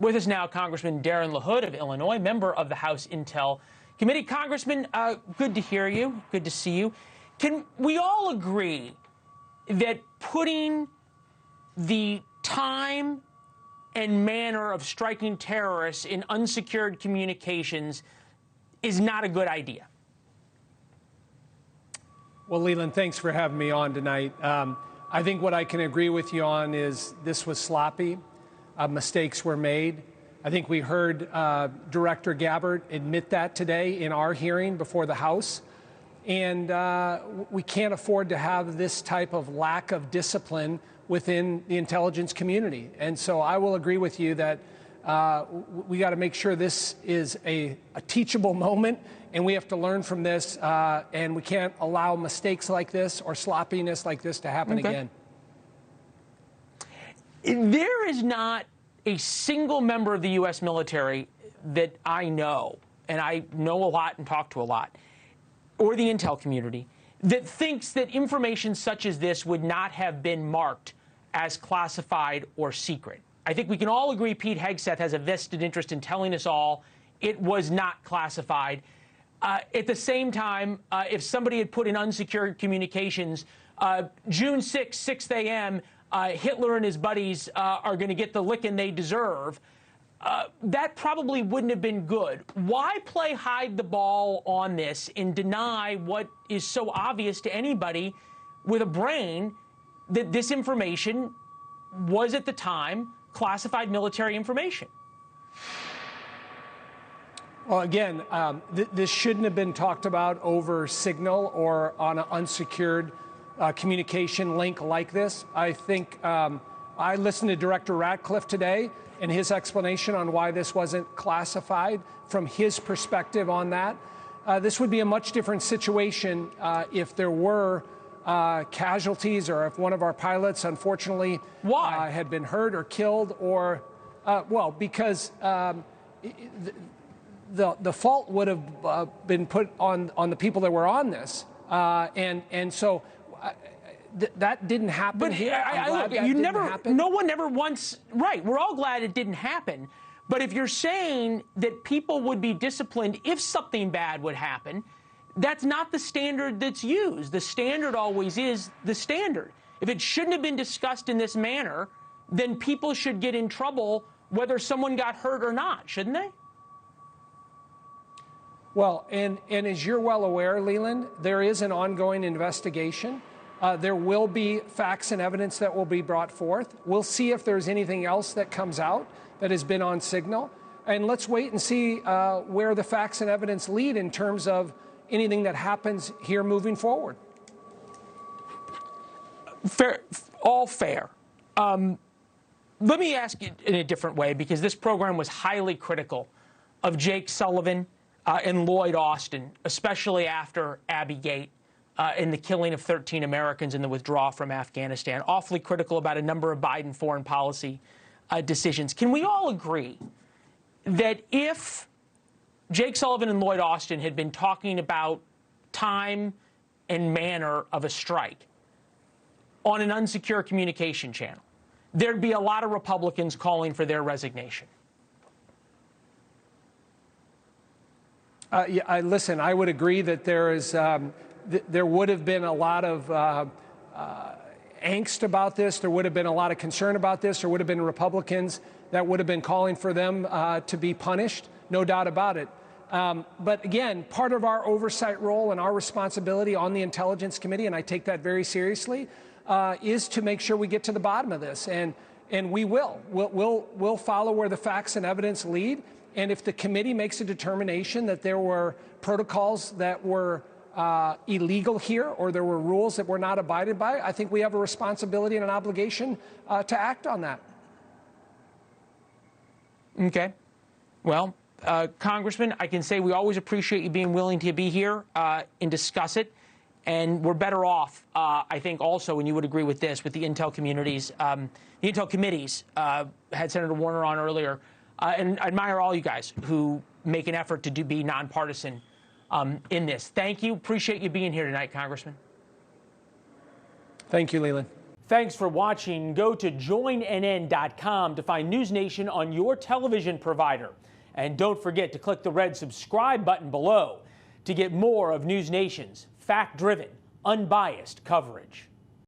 With us now, Congressman Darin LaHood of Illinois, member of the House Intel Committee. Congressman, good to hear you. Good to see you. Can we all agree that putting the time and manner of striking terrorists in unsecured communications is not a good idea? Well, Leland, thanks for having me on tonight. I think what I can agree with you on is this was sloppy. Mistakes were made. I think we heard Director Gabbard admit that today in our hearing before the House. And we can't afford to have this type of lack of discipline within the intelligence community. And so I will agree with you that we got to make sure this is a teachable moment, and we have to learn from this, and we can't allow mistakes like this or sloppiness like this to happen again. There is not a single member of the U.S. military that I know, and I know a lot and talk to a lot, or the intel community, that thinks that information such as this would not have been marked as classified or secret. I think we can all agree Pete Hegseth has a vested interest in telling us all it was not classified. At the same time, if somebody had put in unsecured communications, June 6, 6 a.m., Hitler and his buddies are going to get the licking they deserve, that probably wouldn't have been good. Why play hide the ball on this and deny what is so obvious to anybody with a brain that this information was at the time classified military information? Well, again, this shouldn't have been talked about over Signal or on an unsecured communication link like this. I think I listened to Director Ratcliffe today and his explanation on why this wasn't classified from his perspective on that. This would be a much different situation if there were casualties or if one of our pilots, unfortunately, had been hurt or killed, or, well, because the fault would have been put on the people that were on this. And so that didn't happen. But here. look, no one ever once, right, we're all glad it didn't happen. But if you're saying that people would be disciplined if something bad would happen, that's not the standard that's used. The standard always is the standard. If it shouldn't have been discussed in this manner, then people should get in trouble whether someone got hurt or not, shouldn't they? Well, and as you're well aware, Leland, there is an ongoing investigation. There will be facts and evidence that will be brought forth. We'll see if there's anything else that comes out that has been on Signal. And let's wait and see where the facts and evidence lead in terms of anything that happens here moving forward. Fair, all fair. Let me ask you in a different way, because this program was highly critical of Jake Sullivan and Lloyd Austin, especially after Abbey Gate and the killing of 13 Americans and the withdrawal from Afghanistan. Awfully critical about a number of Biden foreign policy decisions. Can we all agree that if Jake Sullivan and Lloyd Austin had been talking about time and manner of a strike on an unsecure communication channel, there'd be a lot of Republicans calling for their resignation? Listen, I would agree that there is, there would have been a lot of angst about this. There would have been a lot of concern about this. There would have been Republicans that would have been calling for them to be punished, no doubt about it. But again, part of our oversight role and our responsibility on the Intelligence Committee, and I take that very seriously, is to make sure we get to the bottom of this. And we will. We'll follow where the facts and evidence lead. And if the committee makes a determination that there were protocols that were illegal here, or there were rules that were not abided by, I think we have a responsibility and an obligation to act on that. Okay. Well, Congressman, I can say we always appreciate you being willing to be here and discuss it. And we're better off, I think, also, and you would agree with this, with the intel communities, the intel committees, had Senator Warner on earlier. And I admire all you guys who make an effort to be nonpartisan in this. Thank you. Appreciate you being here tonight, Congressman. Thank you, Leland. Thanks for watching. Go to joinnn.com to find NewsNation on your television provider. And don't forget to click the red subscribe button below to get more of NewsNation's fact-driven, unbiased coverage.